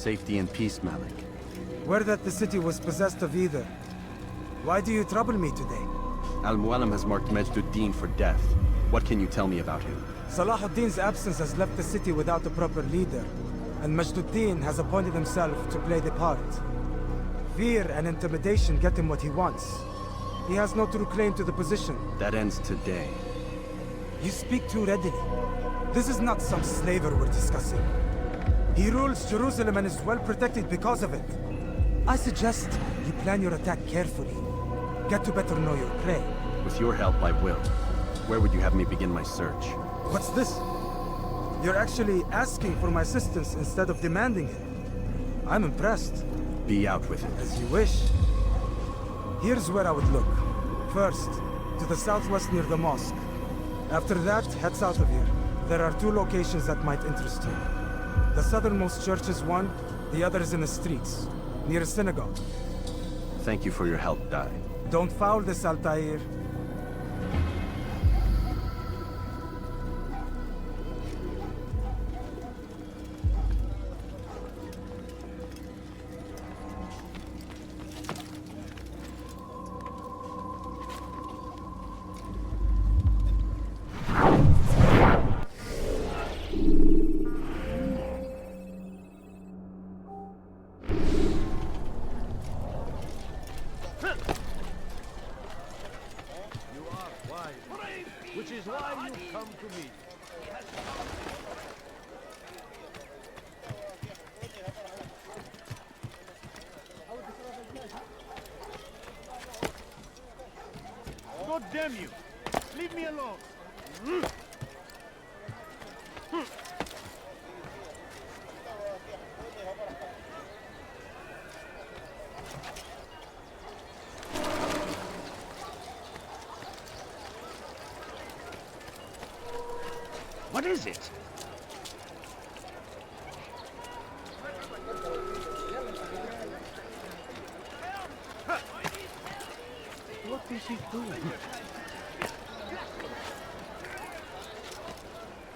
Safety and peace, Malik. Word that the city was possessed of either. Why do you trouble me today? Al-Mualim has marked Majd Addin for death. What can you tell me about him? Salah ad-Din's absence has left the city without a proper leader, and Majd Addin has appointed himself to play the part. Fear and intimidation get him what he wants. He has no true claim to the position. That ends today. You speak too readily. This is not some slaver we're discussing. He rules Jerusalem and is well protected because of it. I suggest you plan your attack carefully. Get to better know your prey. With your help, I will. Where would you have me begin my search? What's this? You're actually asking for my assistance instead of demanding it. I'm impressed. Be out with it. As you wish. Here's where I would look. First, to the southwest near the mosque. After that, head south of here. There are two locations that might interest you. The southernmost church is one, the other is in the streets, near a synagogue. Thank you for your help, Dai. Don't foul this, Altair. Which is why you come to me. God damn you! Leave me alone! What is it? What is he doing?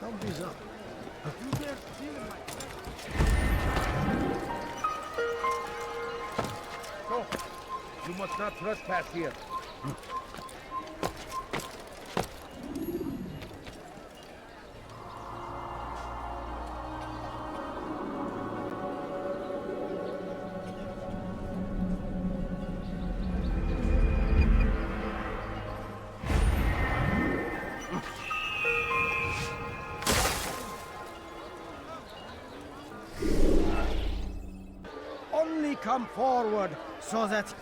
Somebody's up. No, you must not trespass here. Only come forward so that...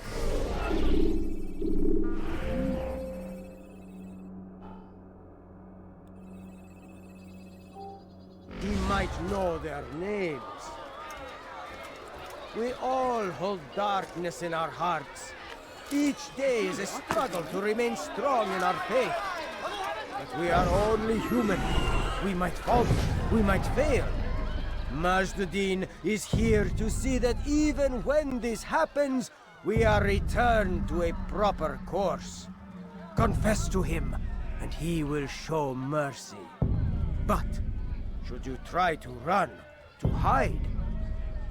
he might know their names. We all hold darkness in our hearts. Each day is a struggle to remain strong in our faith. But we are only human. We might falter, we might fail. Majd Addin is here to see that even when this happens, we are returned to a proper course. Confess to him, and he will show mercy. But should you try to run, to hide,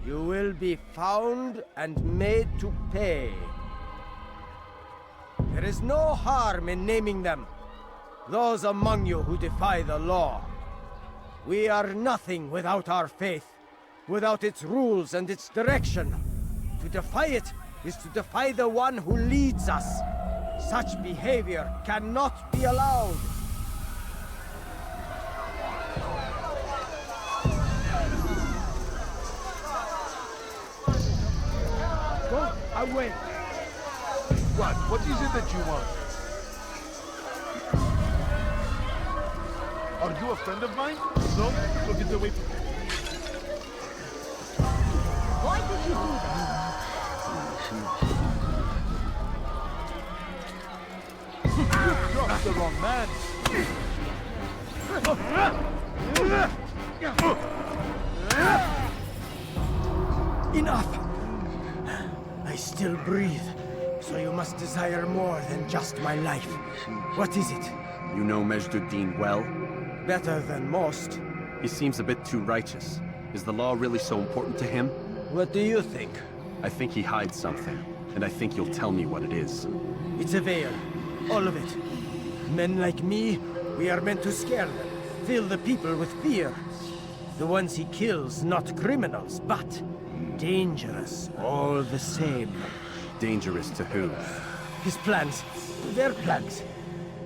you will be found and made to pay. There is no harm in naming them, those among you who defy the law. We are nothing without our faith, without its rules and its direction. To defy it is to defy the one who leads us. Such behavior cannot be allowed. Go away. What is it that you want? Are you a friend of mine? No? So get away from me. Why did you do that? You dropped the wrong man. Enough! I still breathe, so you must desire more than just my life. What is it? You know Majd Addin well? Better than most. He seems a bit too righteous. Is the law really so important to him? What do you think? I think he hides something, and I think you'll tell me what it is. It's a veil. All of it. Men like me, we are meant to scare them, fill the people with fear. The ones he kills, not criminals, but dangerous all the same. Dangerous to who? His plans. Their plans.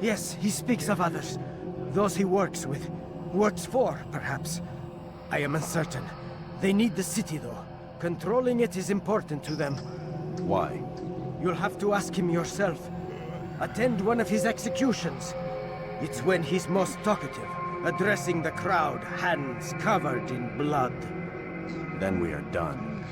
Yes, he speaks of others. Those he works with. Works for, perhaps. I am uncertain. They need the city, though. Controlling it is important to them. Why? You'll have to ask him yourself. Attend one of his executions. It's when he's most talkative, addressing the crowd, hands covered in blood. Then we are done.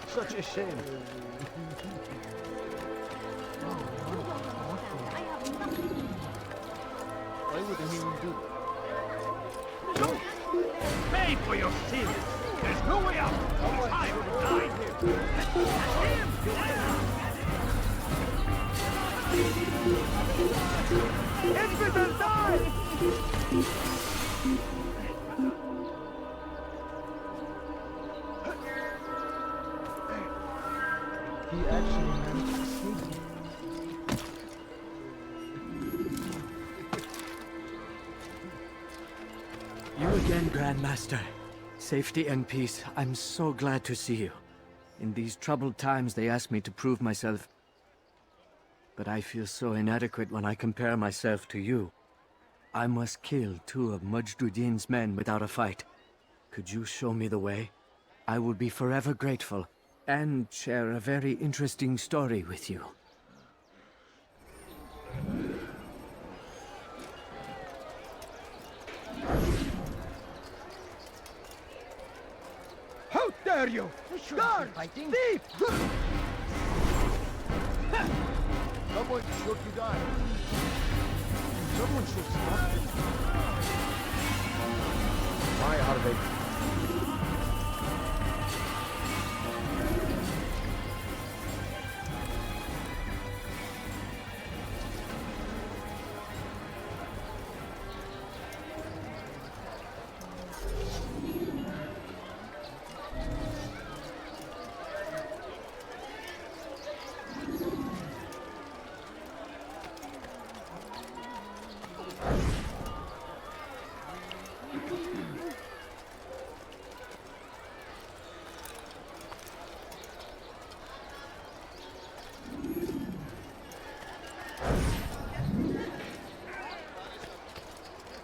Such a shame. Why would anyone do Don't pay for your sins. There's no way out. I will die here. Infidel, die! He actually managed to save me. You again, Grandmaster. Safety and peace. I'm so glad to see you. In these troubled times, they ask me to prove myself. But I feel so inadequate when I compare myself to you. I must kill 2 of Majd Addin's men without a fight. Could you show me the way? I will be forever grateful, and share a very interesting story with you. How dare you! Guard! Thief! Someone should be die. Someone should stop him. Why are they?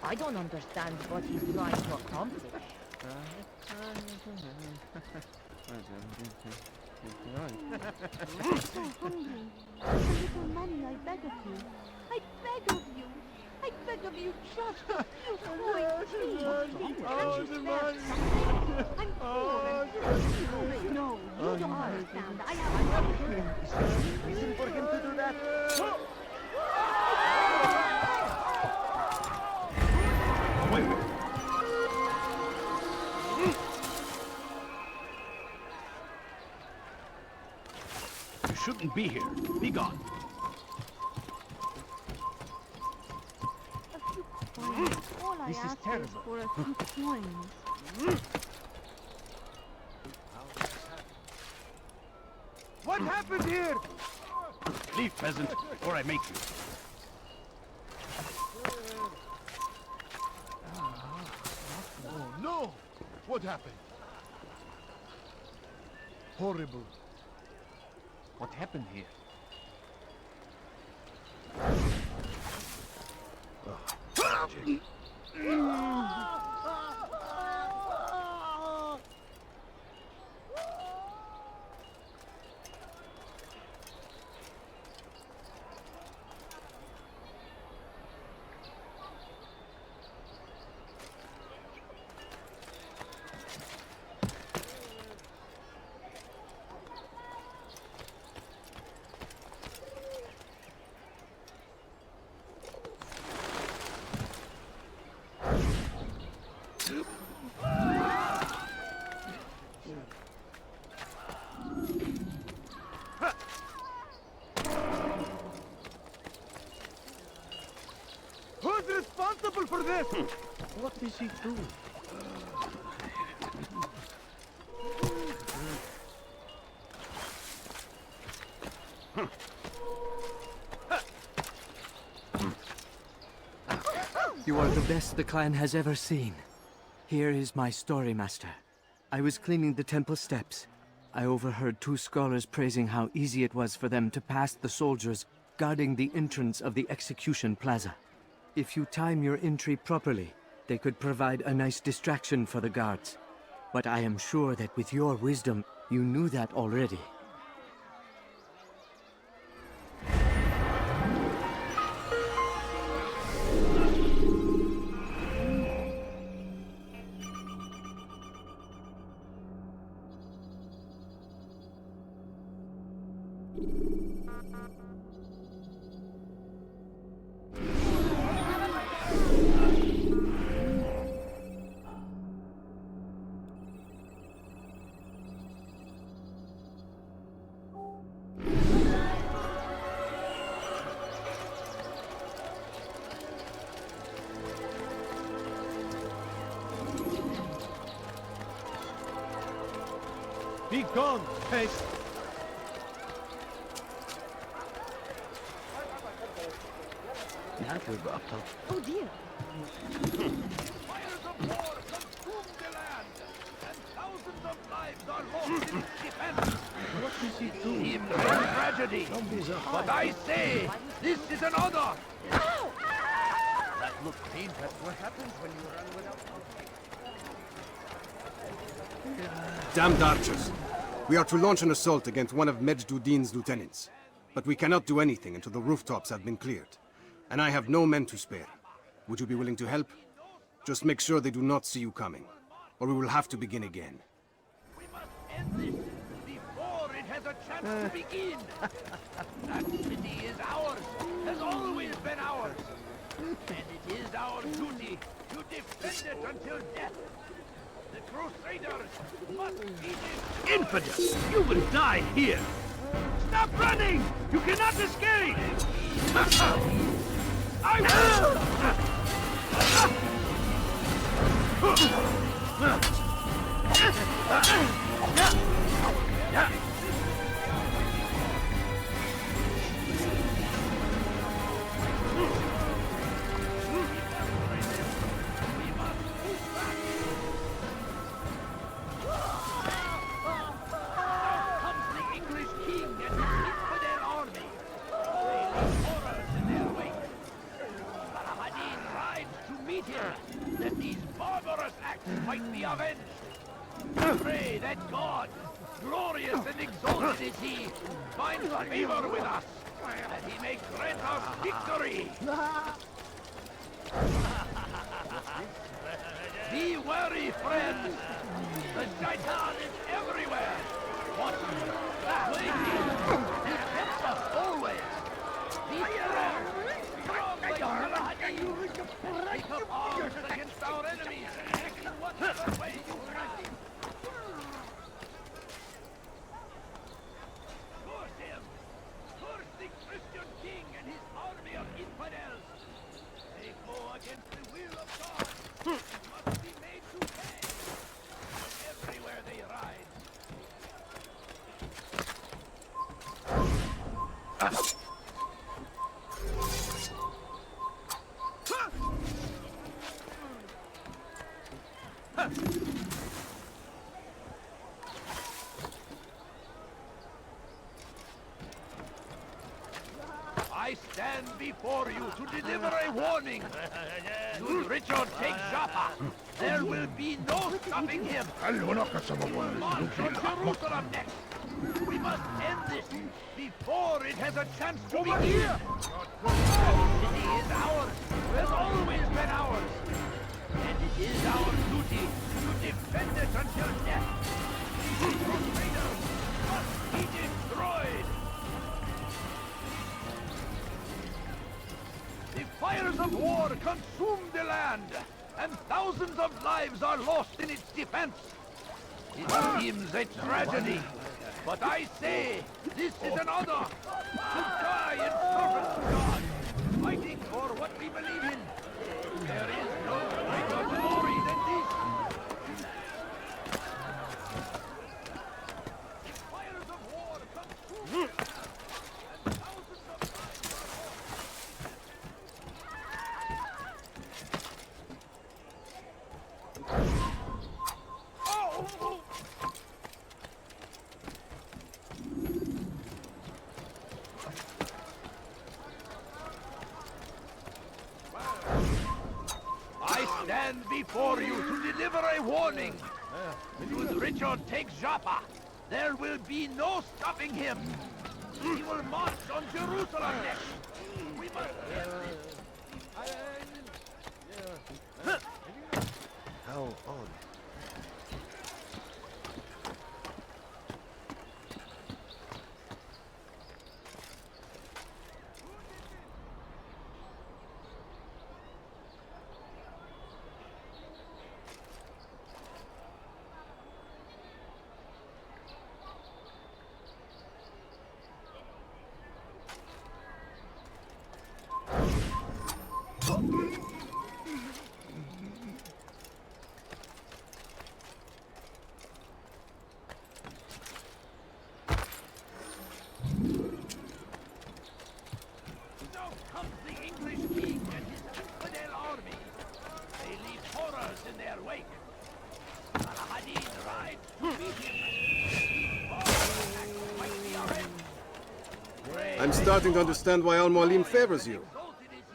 I don't understand what he's trying to accomplish. I'm so hungry. A little money, I beg of you. I beg of you. I beg of you, just a few coins, please. Can't you spare something? I'm poor and no, you don't understand. I have Reason for him to do that? You shouldn't be here. Be gone. a few coins. All I This is ask terrible. is for a few coins. What happened here? Leave, peasant, or I make you. Oh no! What happened? Horrible. What happened here? Who's responsible for this? What is he doing? You are the best the clan has ever seen. Here is my story, Master. I was cleaning the temple steps. I overheard two scholars praising how easy it was for them to pass the soldiers guarding the entrance of the execution plaza. If you time your entry properly, they could provide a nice distraction for the guards. But I am sure that with your wisdom, you knew that already. Be gone, pest! Oh dear. Fires of war consume the land, and thousands of lives are lost in its defense. What is he doing? Seems a tragedy. But I say, this is an honor. That looks painful. That's what happens when you run without Damned archers! We are to launch an assault against one of Majd Addin's lieutenants. But we cannot do anything until the rooftops have been cleared. And I have no men to spare. Would you be willing to help? Just make sure they do not see you coming, or we will have to begin again. We must end this before it has a chance to begin. That city is ours, has always been ours. And it is our duty to defend it until death. The Crusaders must be destroyed. Infidel! You will die here! Stop running! You cannot escape! I that these barbarous acts might be avenged. Pray that God, glorious and exalted is He, finds favor with us, that He may grant us victory. Be wary, friends. The Shaddad is everywhere. Watching, waiting, and helps us always. Be strong. Strong like Shaddad. Take up arms against our enemies. In whatever way you can. Curse him. Curse the Christian king and his army of infidels. They go against the will of God. Must be made to pay. Everywhere they ride. I stand before you to deliver a warning. Should Richard take Jaffa, there will be no stopping him. March on Jerusalem next. We must end this before it has a chance to begin. Here. The city is ours, has always been ours. And it is our duty to defend it until death. The Crusaders must be destroyed. The fires of war consume the land, and thousands Thousands of lives are lost in its defense. It seems a tragedy, but I say this is an honor to die in service to God, fighting for what we believe in. There is no greater glory than this. Fires of war consume. Thousands of I stand before you to deliver a warning. Should Richard take Joppa, there will be no stopping him. He will march on Jerusalem next. We must end this. How odd. Now comes the English king and his infidel army. They leave horrors in their wake. Baha rides to meet him. I'm starting to understand why Al-Mualim favors you.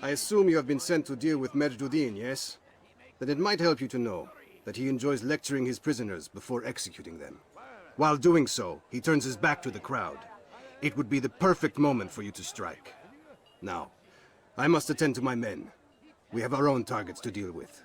I assume you have been sent to deal with Majd Addin, yes? Then it might help you to know that he enjoys lecturing his prisoners before executing them. While doing so, he turns his back to the crowd. It would be the perfect moment for you to strike. Now, I must attend to my men. We have our own targets to deal with.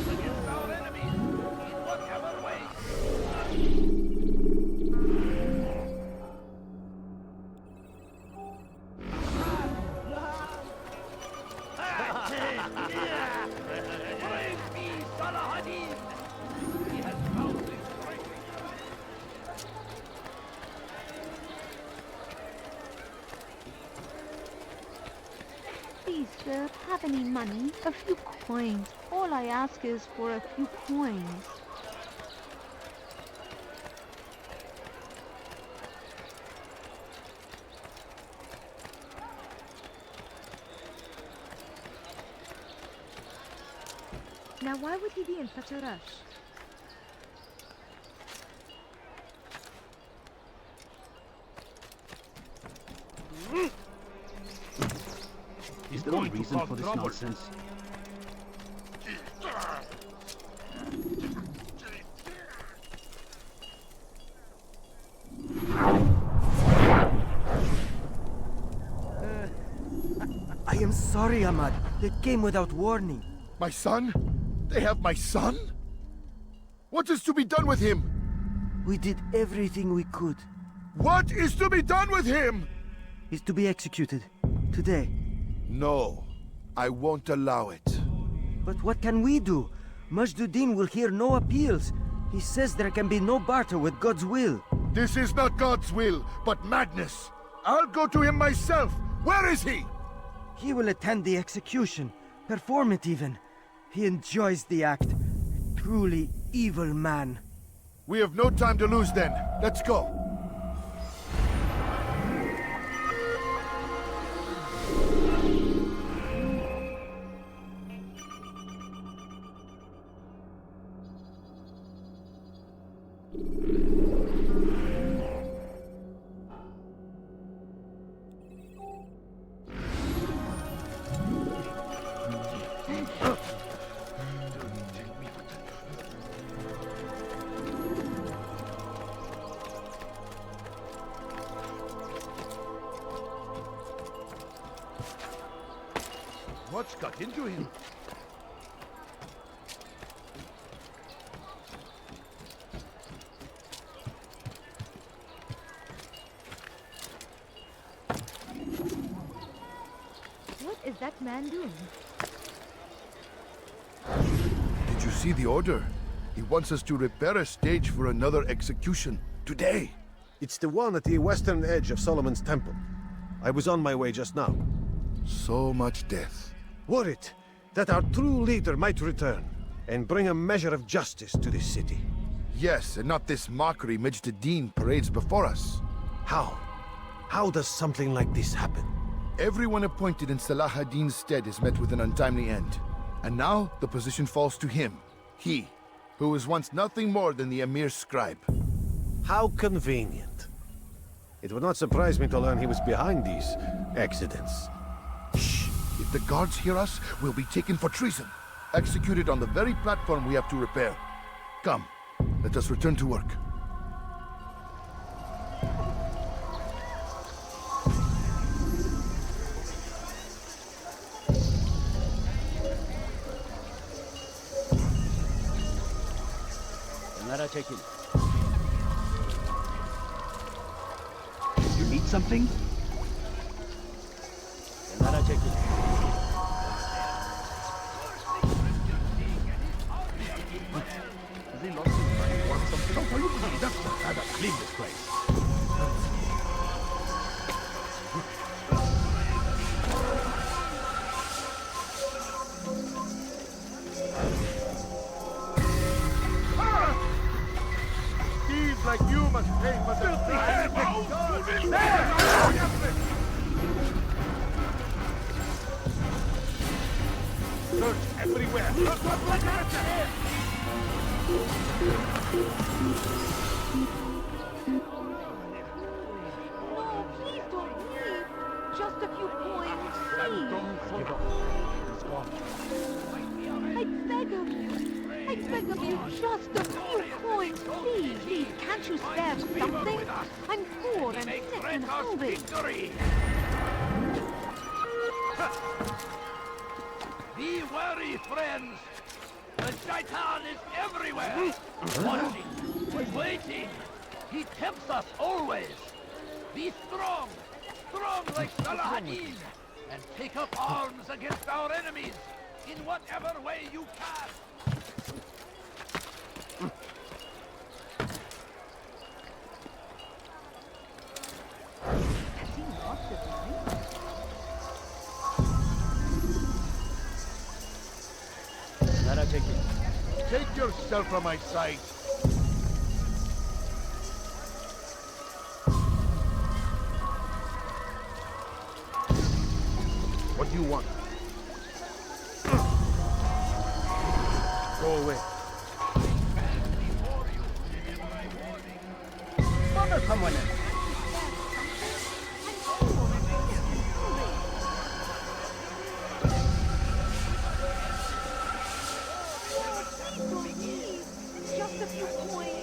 Against our enemies, in whatever way. Praise be Salah Addin! He has found his strength. Please, sir, have any money? A few coins. All I ask is for a few coins. Now why would he be in such a rush? Is there a reason for this nonsense? I am sorry, Ahmad. It came without warning. My son? They have my son? What is to be done with him? We did everything we could. What is to be done with him? He's to be executed. Today. No, I won't allow it. But what can we do? Majd Addin will hear no appeals. He says there can be no barter with God's will. This is not God's will, but madness. I'll go to him myself. Where is he? He will attend the execution. Perform it even. He enjoys the act. Truly evil man. We have no time to lose then. Let's go. What's got into him? is that man doing? Did you see the order? He wants us to repair a stage for another execution. Today. It's the one at the western edge of Solomon's Temple. I was on my way just now. So much death. Worried that our true leader might return and bring a measure of justice to this city. Yes, and not this mockery Majd Addin parades before us. How? How does something like this happen? Everyone appointed in Salah ad-Din's stead is met with an untimely end. And now the position falls to him. He, who was once nothing more than the Emir's scribe. How convenient. It would not surprise me to learn he was behind these accidents. Shh! If the guards hear us, we'll be taken for treason. Executed on the very platform we have to repair. Come, let us return to work. You need something? Has he lost his mind? Want something? Don't you believe that's the Shaddad? Leave this place. Thieves like you must pay for the Search everywhere. No, please don't leave. Just a few coins, please. I beg of you. I beg of you, just a few coins, please. Please, can't you spare something? I'm poor and sick and hungry. Be wary, friends. The Shaitan is everywhere. Watching, waiting. He tempts us always. Be strong. Strong like Salah ad-Din. And take up arms against our enemies in whatever way you can. Has he lost his mind? Take yourself from my sight. What do you want? Go away. Mother, someone else. Just a few coins.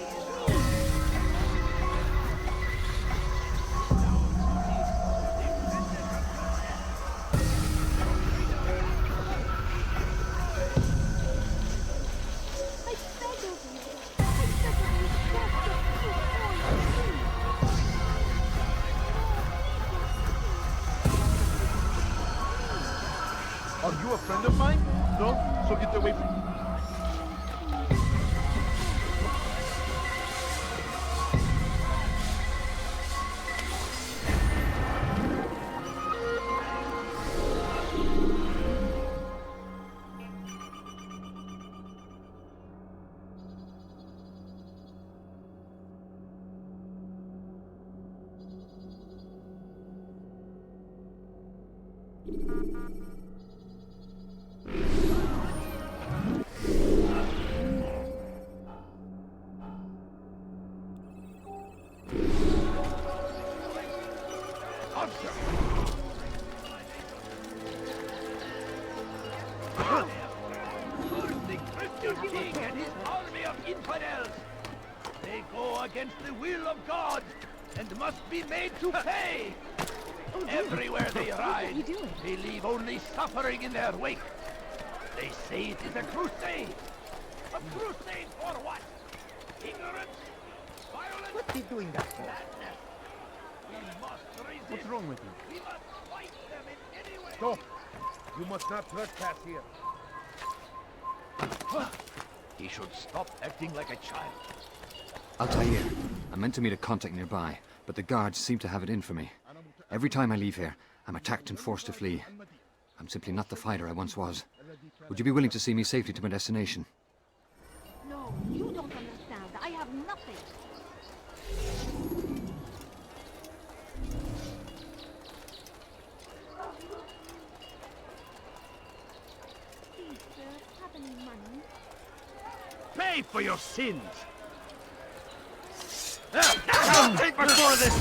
Are you a friend of mine? No? So get away from me. The Christian king and his army of infidels. They go against the will of God and must be made to pay. Everywhere they ride, they leave only suffering in their wake. They say it is a crusade. A crusade for what? Ignorance? Violence? What's he doing that for? Madness? We must resist. What's wrong with you? We must fight them in any way. Stop! You must not trespass here. He should stop acting like a child. Altair, I meant to meet a contact nearby, but the guards seem to have it in for me. Every time I leave here, I'm attacked and forced to flee. I'm simply not the fighter I once was. Would you be willing to see me safely to my destination? No, you don't understand. I have nothing. Please, sir, have any money? Pay for your sins! I'll take much more of this!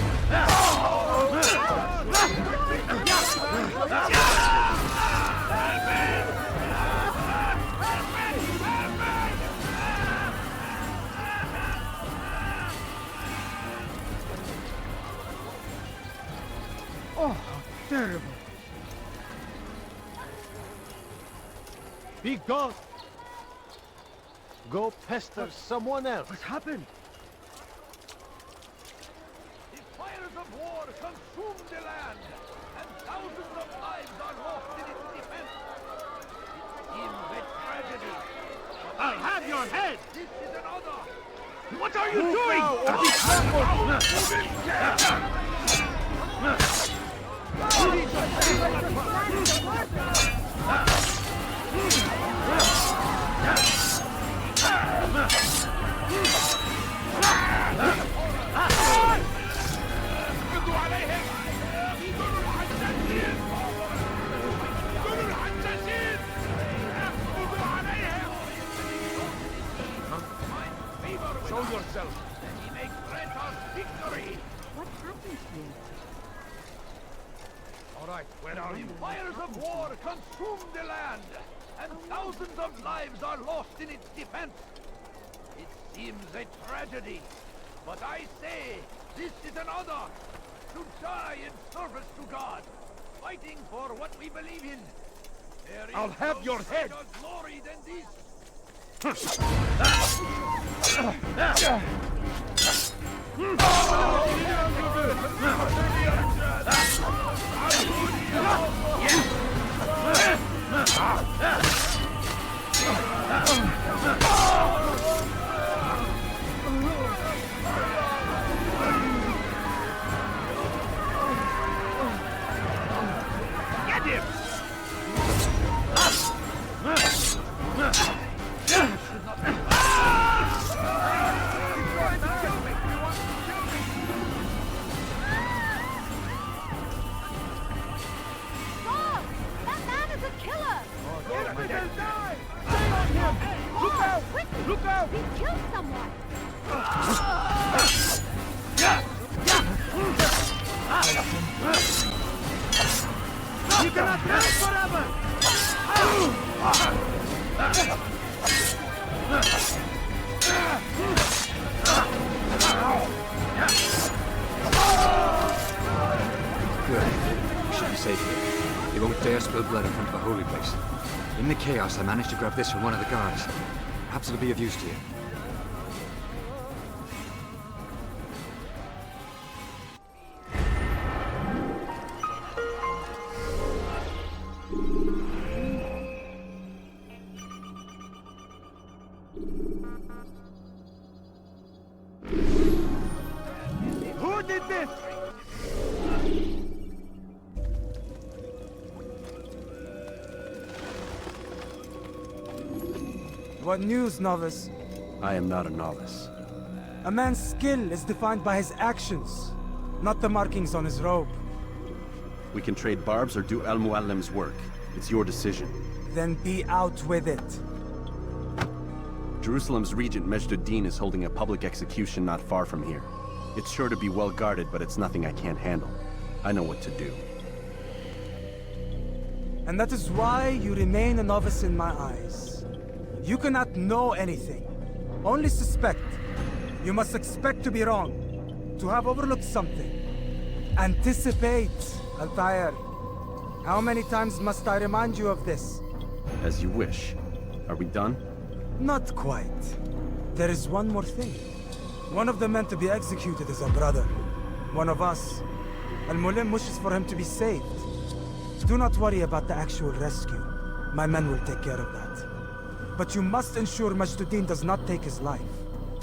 Oh, terrible. Be gone! Go pester someone else. What happened? The fires of war consume the land, and thousands of lives are lost in its defense. It seems a tragedy. I'll have your head! This is an honor! What are you doing? Show yourself, and he may grant us victory! What happened here? All right, where are you? Fires of war consume the land, and thousands of lives are lost in its defense. It seems a tragedy, but I say this is an honor to die in service to God, fighting for what we believe in. There is I'll have no your head. greater glory than this. Get him! Stop! That man is a killer! Die! Stay on him! Look out! Quickly! Look out! He killed someone! You cannot live forever! Good. We should be safe here. They won't dare spill blood in front of a holy place. In the chaos, I managed to grab this from one of the guards. Perhaps it'll be of use to you. Who did this? What news, novice? I am not a novice. A man's skill is defined by his actions, not the markings on his robe. We can trade barbs or do Al-Muallim's work. It's your decision. Then be out with it. Jerusalem's regent Majd Addin is holding a public execution not far from here. It's sure to be well guarded, but it's nothing I can't handle. I know what to do. And that is why you remain a novice in my eyes. You cannot know anything, only suspect. You must expect to be wrong, to have overlooked something. Anticipate, Altair. How many times must I remind you of this? As you wish. Are we done? Not quite. There is one more thing. One of the men to be executed is a brother. One of us. Al-Mulim wishes for him to be saved. Do not worry about the actual rescue. My men will take care of that. But you must ensure Majd Addin does not take his life.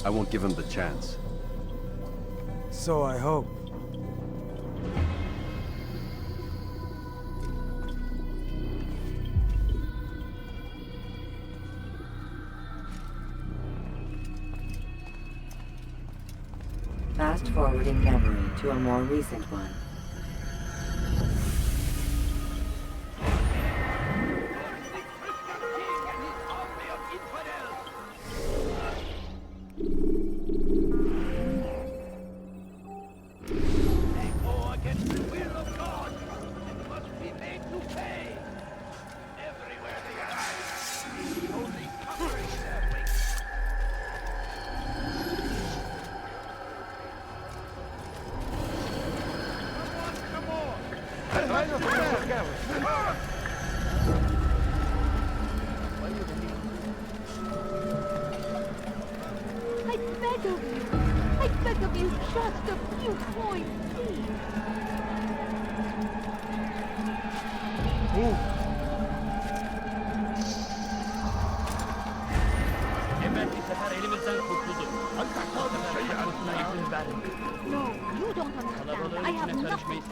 I won't give him the chance. So I hope. Fast forwarding memory to a more recent one. I beg of you, just a few coins, please. No, you don't understand. I have nothing.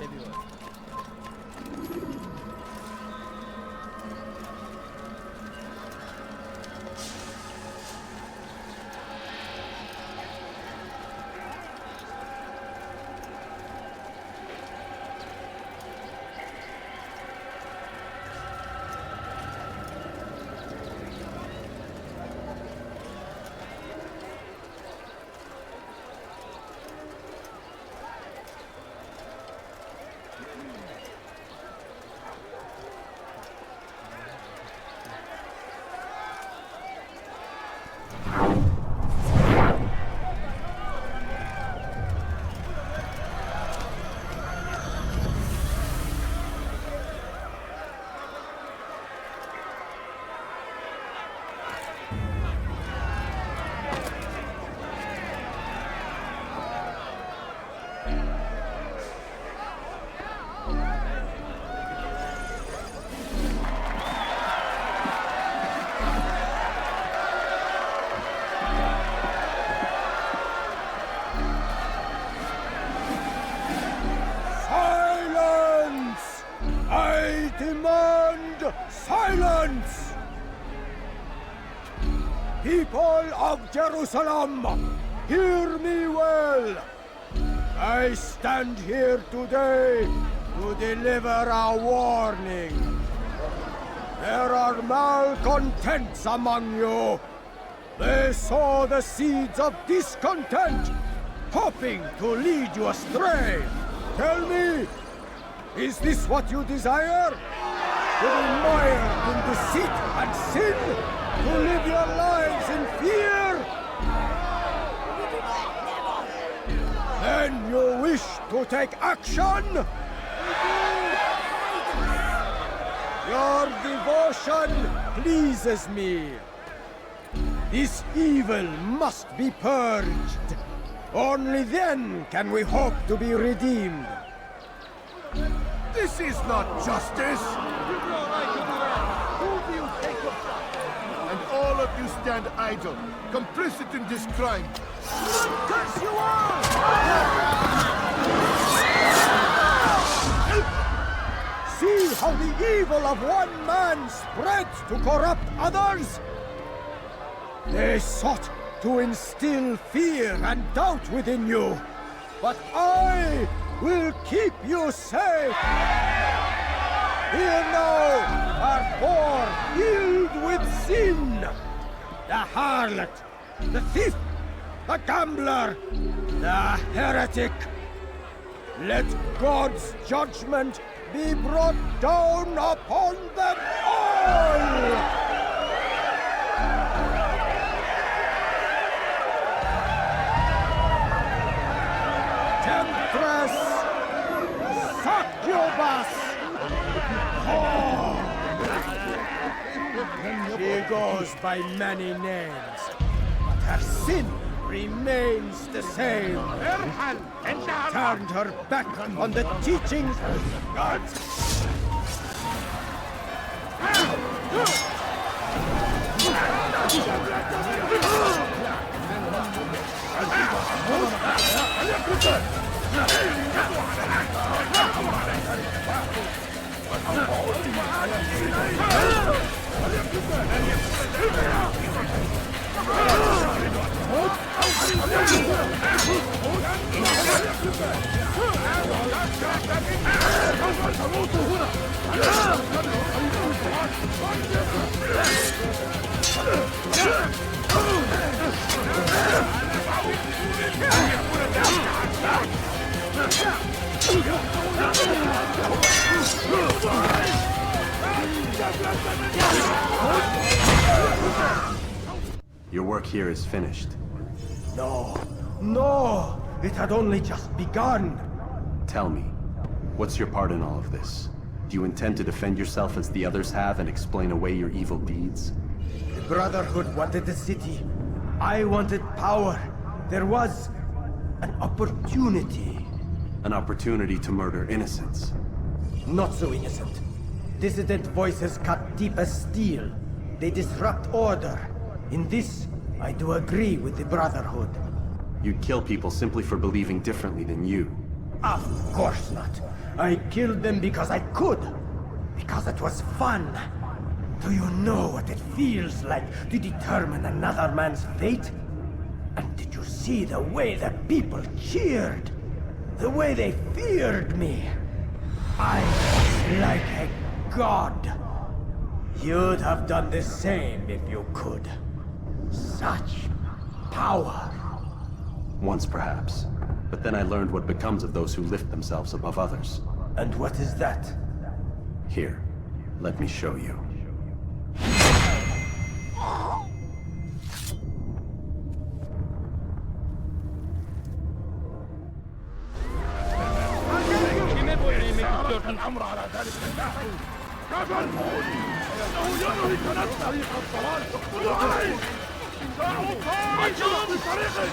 Silence! People of Jerusalem, hear me well. I stand here today to deliver a warning. There are malcontents among you. They sow the seeds of discontent, hoping to lead you astray. Tell me, is this what you desire? To be mired in deceit and sin? To live your lives in fear? Then you wish to take action? Your devotion pleases me. This evil must be purged. Only then can we hope to be redeemed. This is not justice! And all of you stand idle, complicit in this crime. Curse you all! See how the evil of one man spreads to corrupt others? They sought to instill fear and doubt within you, but I will keep you safe. Here now are four filled with sin. The harlot, the thief, the gambler, the heretic. Let God's judgment be brought down upon them all! Temptress! Succubus! She goes by many names, but her sin remains the same. She turned her back on the teachings of God. Your work here is finished. No, no! It had only just begun! Tell me, what's your part in all of this? Do you intend to defend yourself as the others have and explain away your evil deeds? The Brotherhood wanted the city. I wanted power. There was an opportunity. An opportunity to murder innocents. Not so innocent. Dissident voices cut deep as steel. They disrupt order. In this, I do agree with the Brotherhood. You'd kill people simply for believing differently than you. Of course not. I killed them because I could. Because it was fun. Do you know what it feels like to determine another man's fate? And did you see the way the people cheered? The way they feared me? I was like a god. You'd have done the same if you could. Such power. Once perhaps. But then I learned what becomes of those who lift themselves above others. And what is that? Here, let me show you. الأمر على ذلك النحو كفى المؤمن إنه ينهي كنت طريق الضلال تقبلوا عليه دعوا طائفة بطريقه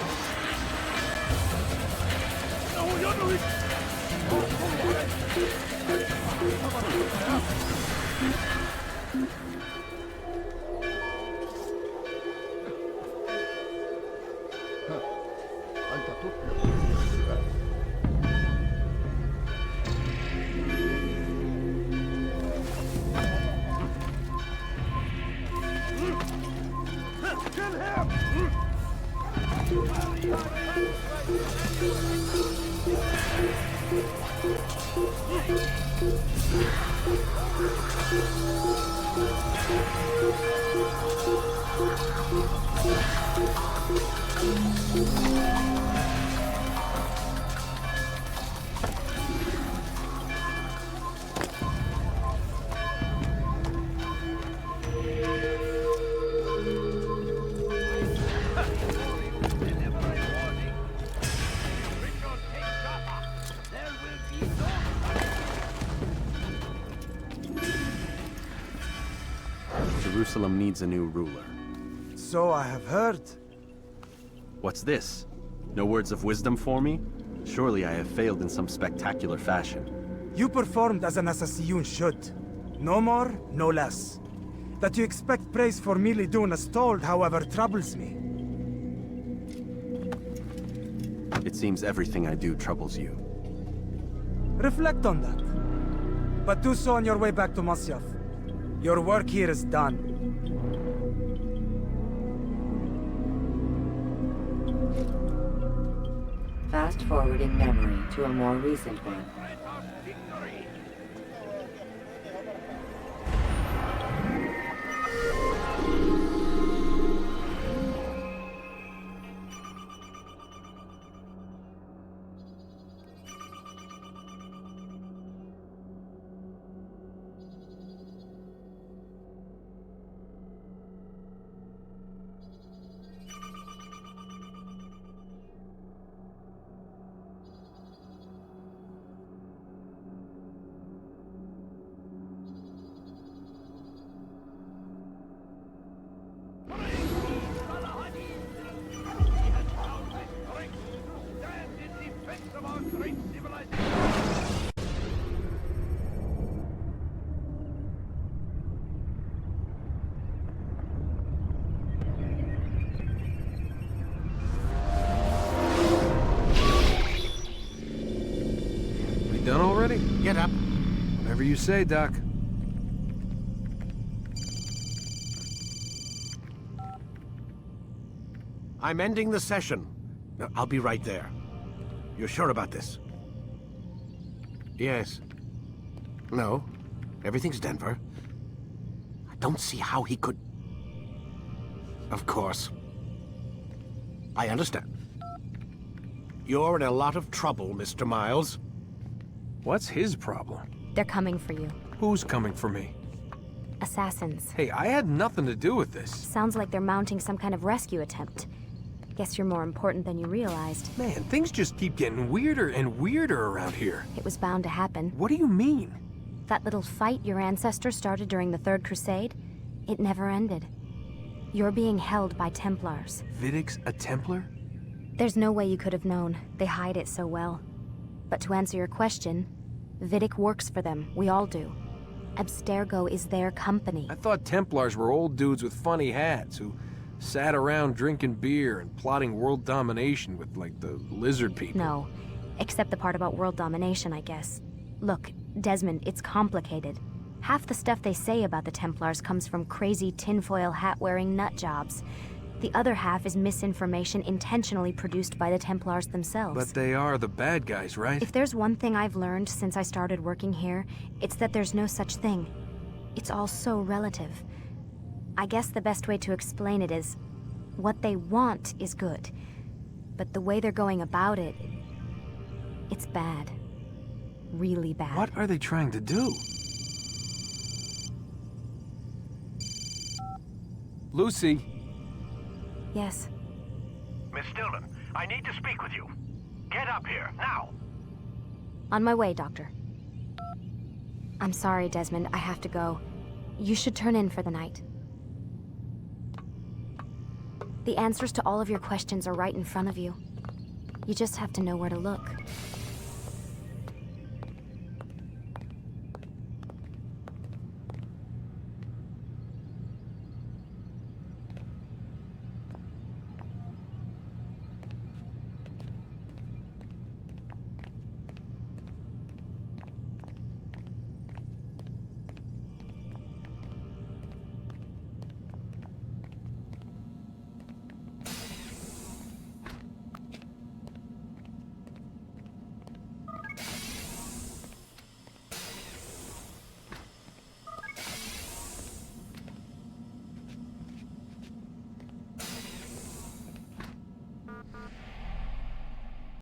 إنه ينهي أنت تطلق Jerusalem needs a new ruler. So I have heard. What's this? No words of wisdom for me? Surely I have failed in some spectacular fashion. You performed as an assassin should. No more, no less. That you expect praise for merely doing as told, however, troubles me. It seems everything I do troubles you. Reflect on that. But do so on your way back to Masyaf. Your work here is done. Fast-forwarding memory to a more recent one. done already? Get up. Whatever you say, Doc. I'm ending the session. I'll be right there. You're sure about this? Yes. No. Everything's Denver. I don't see how he could... Of course. I understand. You're in a lot of trouble, Mr. Miles. What's his problem? They're coming for you. Who's coming for me? Assassins. Hey, I had nothing to do with this. Sounds like they're mounting some kind of rescue attempt. Guess you're more important than you realized. Man, things just keep getting weirder and weirder around here. It was bound to happen. What do you mean? That little fight your ancestors started during the Third Crusade, it never ended. You're being held by Templars. Vidic's a Templar? There's no way you could have known. They hide it so well. But to answer your question, Vidic works for them. We all do. Abstergo is their company. I thought Templars were old dudes with funny hats who sat around drinking beer and plotting world domination with, like, the lizard people. No. Except the part about world domination, I guess. Look, Desmond, it's complicated. Half the stuff they say about the Templars comes from crazy tinfoil hat-wearing nut jobs. The other half is misinformation intentionally produced by the Templars themselves. But they are the bad guys, right? If there's one thing I've learned since I started working here, it's that there's no such thing. It's all so relative. I guess the best way to explain it is, what they want is good. But the way they're going about it, it's bad. Really bad. What are they trying to do? Lucy? Yes. Miss Stillman, I need to speak with you. Get up here, now! On my way, Doctor. I'm sorry, Desmond. I have to go. You should turn in for the night. The answers to all of your questions are right in front of you. You just have to know where to look.